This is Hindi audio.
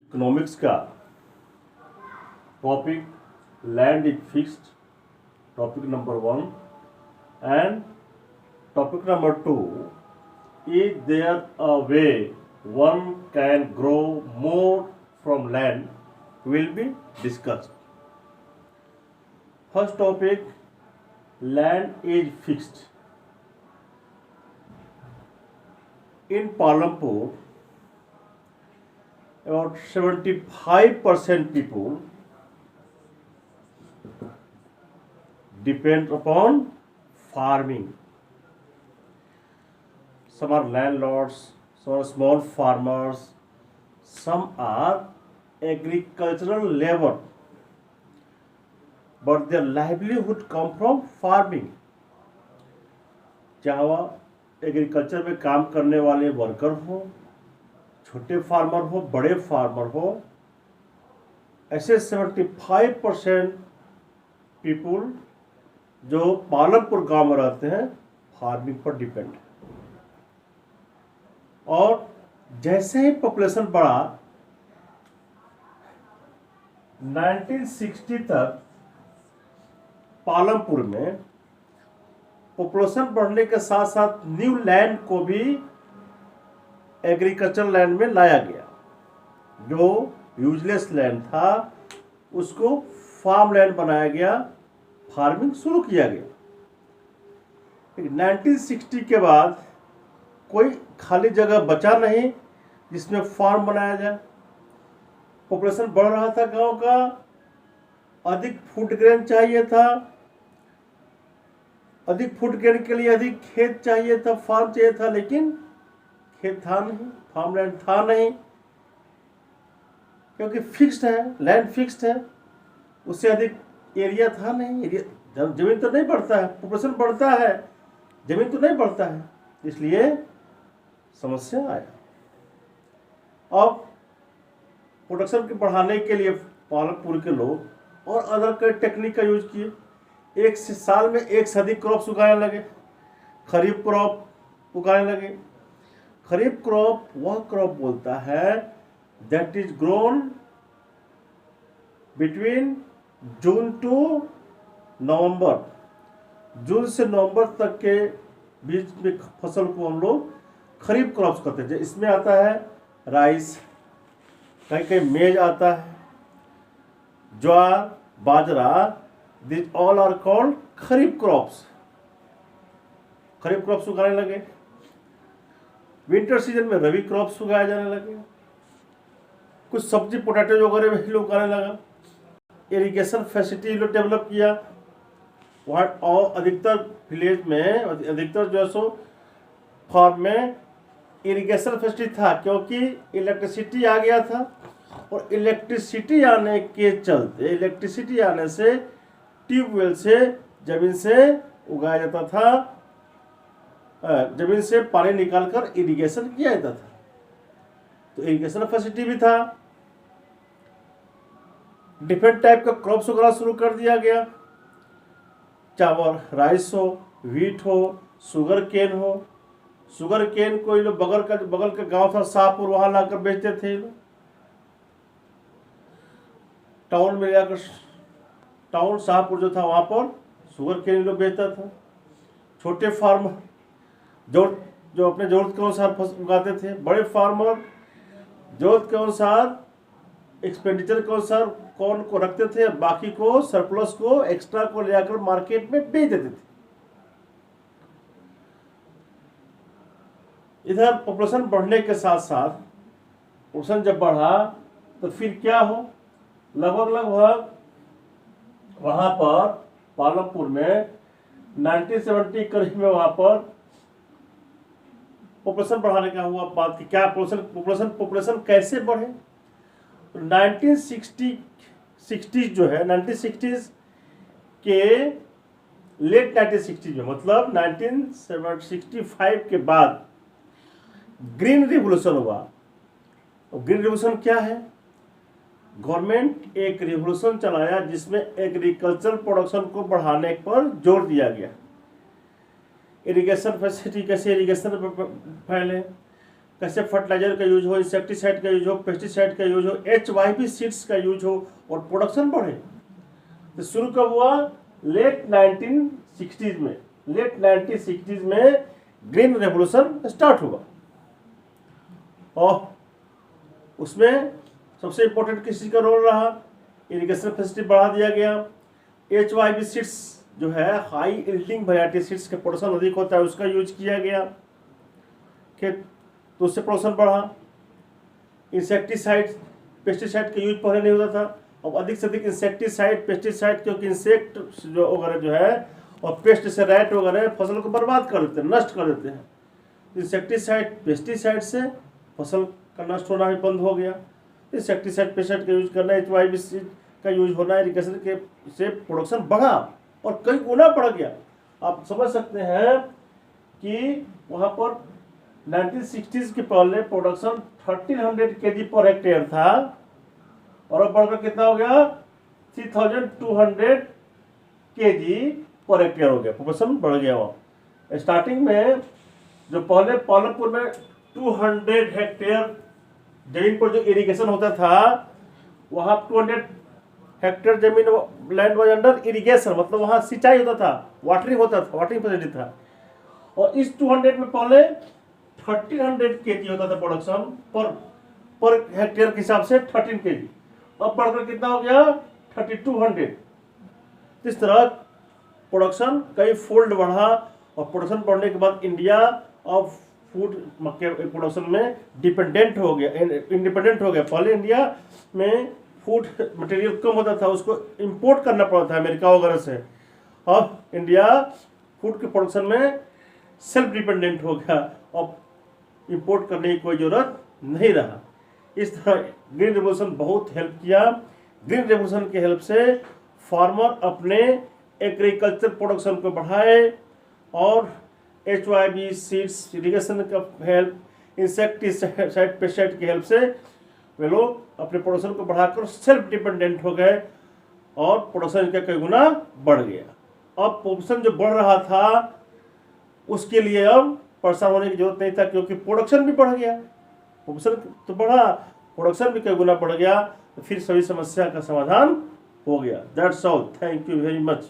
इकोनॉमिक्स का topic land is fixed, topic number 1, and topic number 2, is there a way one can grow more from land, will be discussed. First topic, land is fixed. In Palampur, about 75% people depend upon farming. Some are landlords, some are small farmers, some are agricultural labor, but their livelihood come from farming. चाहे वह एग्रीकल्चर में काम करने वाले वर्कर हो, छोटे फार्मर हो, बड़े फार्मर हो, ऐसे 75% पीपुल जो पालमपुर गांव में रहते हैं फार्मिंग पर डिपेंड है. और जैसे ही पॉपुलेशन बढ़ा, 1960 तक पालमपुर में पॉपुलेशन बढ़ने के साथ साथ न्यू लैंड को भी एग्रीकल्चर लैंड में लाया गया. जो यूजलेस लैंड था उसको फार्म लैंड बनाया गया, फार्मिंग शुरू किया गया. 1960 के बाद कोई खाली जगह बचा नहीं जिसमें फार्म बनाया जाए. पॉपुलेशन बढ़ रहा था गांव का, अधिक फूड ग्रेन चाहिए था, अधिक फूड ग्रेन के लिए अधिक खेत चाहिए था, फार्म चाहिए था, लेकिन खेत था नहीं, फार्म लैंड था नहीं, क्योंकि फिक्स्ड है, लैंड फिक्स्ड है, उससे अधिक एरिया था नहीं. एरिया जमीन तो नहीं बढ़ता है, पॉपुलेशन बढ़ता है, जमीन तो नहीं बढ़ता है, इसलिए समस्या आया. अब प्रोडक्शन के बढ़ाने के लिए पालमपुर के लोग और अदर कई टेक्निक का यूज किए. एक साल में एक से अधिक क्रॉप्स उगाने लगे. खरीफ क्रॉप उगाने लगे. खरीफ क्रॉप वह क्रॉप बोलता है that is grown between June to November. जून से नवंबर तक के बीच में फसल को हम लोग खरीफ क्रॉप्स कहते हैं. इसमें आता है राइस, कहीं कहीं मेज आता है, ज्वार, बाजरा. These all are called kharif crops. Kharif crops उगाने लगे. विंटर सीजन में रबी क्रॉप्स उगाए जाने लगे. कुछ सब्जी पोटैटो वगैरह भी लोग उगाने लगा. इरिगेशन फैसिलिटी लोग डेवलप किया. वहाँ और अधिकतर विलेज में, अधिकतर जो है सो फार्म में इरिगेशन फैसिलिटी था, क्योंकि इलेक्ट्रिसिटी आ गया था. और इलेक्ट्रिसिटी आने के चलते, इलेक्ट्रिसिटी आने से ट्यूबवेल से जमीन से उगाया जाता था, जमीन से पानी निकालकर इरिगेशन किया जाता था. तो इरिगेशन फैसिलिटी भी था. डिफरेंट टाइप का क्रॉप्स उगाना शुरू कर दिया गया. चावल, राइस हो, व्हीट हो, शुगर केन हो. शुगर केन को ये लोग बगल का गांव था शाहपुर, वहां लाकर बेचते थे. टाउन में जाकर, टाउन शाहपुर जो था वहाँ पर शुगर केन लोग बेचता था. छोटे फार्मर जो अपने जरूरत के अनुसार उगाते थे. बड़े फार्मर जरूरत के अनुसार, एक्सपेंडिचर के अनुसार कॉर्न को रखते थे, बाकी को, सरप्लस को, एक्स्ट्रा को ले जाकर मार्केट में बेच देते थे. इधर पॉपुलेशन बढ़ने के साथ साथ पॉपुलेशन जब बढ़ा तो फिर क्या हो, लगभग वहाँ पर पालमपुर में 1970 करीब में वहाँ पर पॉपुलेशन बढ़ाने का हुआ बात कि क्या पॉपुलेशन कैसे बढ़े. 1960 जो है, 1960s के लेट 1960 में, मतलब 1965 के बाद ग्रीन रिवोल्यूशन हुआ. और ग्रीन रिवोल्यूशन क्या है? गवर्नमेंट एक रिवोल्यूशन चलाया जिसमें एग्रीकल्चर प्रोडक्शन को बढ़ाने पर जोर दिया गया. इरिगेशन फैसिलिटी, कैसे इरिगेशन फैले, कैसे फर्टिलाइजर का यूज हो, इंसेक्टिसाइड का यूज हो, पेस्टिसाइड का यूज हो, HYP सीड्स का यूज हो और प्रोडक्शन बढ़े। तो शुरू कब हुआ? लेट 1960s में। लेट 1960s में ग्रीन रेवोल्यूशन स्टार्ट हुआ और उसमें सबसे इंपॉर्टेंट किस चीज़ का रोल रहा? इरिगेशन फैसिलिटी बढ़ा दिया गया। HYP सीड्स जो है हाई यील्डिंग वैरायटी सीड्स के प्रोडक्शन अधिक होता है, उसका यूज किया गया खेत, तो उससे प्रोडक्शन बढ़ा। इंसेक्टिसाइड पेस्टिसाइड का यूज पहले नहीं होता था, अब अधिक से अधिक इंसेक्टिसाइड पेस्टिसाइड, क्योंकि इंसेक्ट जो वगैरह जो है और पेस्ट से रैट वगैरह फसल को बर्बाद कर देते हैं, नष्ट कर देते हैं। इंसेक्टिसाइड पेस्टिसाइड से फसल का नष्ट होना भी बंद हो गया। इंसेक्टिसाइड पेस्टिसाइड का यूज करना, HYP सीड का यूज होना, इरिगेशन के से प्रोडक्शन बढ़ा और कई गुना बढ़ गया। आप समझ सकते हैं कि वहाँ पर 1960s के पहले प्रोडक्शन 1300 kg पर हेक्टेयर था और अब बढ़कर कितना हो गया? 3200 kg पर हेक्टेयर हो गया, प्रोडक्शन बढ़ गया। वहाँ स्टार्टिंग में जो पहले पालमपुर में 200 हेक्टेयर जमीन पर जो इरिगेशन होता था, वहाँ 200 हेक्टेयर जमीन लैंड वाज अंडर इरिगेशन, मतलब वहाँ सिंचाई होता था, वाटरिंग होता था, वाटरिंग फैसिलिटी था। और इस 200 में पहले 1300 kg होता था प्रोडक्शन पर हेक्टेयर के हिसाब से 13 kg, अब बढ़कर कितना हो गया? 3200। इस तरह प्रोडक्शन कई फोल्ड बढ़ा और प्रोडक्शन बढ़ने के बाद इंडिया अब फूड के प्रोडक्शन में डिपेंडेंट हो गया, इंडिपेंडेंट हो गया। पहले इंडिया में फूड मटेरियल कम होता था, उसको इंपोर्ट करना पड़ता था अमेरिका वगैरह से। अब इंडिया फूड के प्रोडक्शन में सेल्फ डिपेंडेंट हो गया, अब इंपोर्ट करने की कोई ज़रूरत नहीं रहा। इस तरह ग्रीन रेवोल्यूशन बहुत हेल्प किया। ग्रीन रेवोल्यूशन की हेल्प से फार्मर अपने एग्रीकल्चर प्रोडक्शन को बढ़ाए और HYP सीड्स, इरिगेशन का हेल्प, इंसेक्टिसाइड पेस्टिसाइड की हेल्प से वे लोग अपने प्रोडक्शन को बढ़ाकर सेल्फ डिपेंडेंट हो गए और प्रोडक्शन का कई गुना बढ़ गया। अब प्रोडक्शन जो बढ़ रहा था उसके लिए अब परेशान होने की जरूरत नहीं था, क्योंकि प्रोडक्शन भी बढ़ गया। प्रोडक्शन तो बढ़ा, प्रोडक्शन भी कई गुना बढ़ गया, तो फिर सभी समस्या का समाधान हो गया। That's all, thank you very much.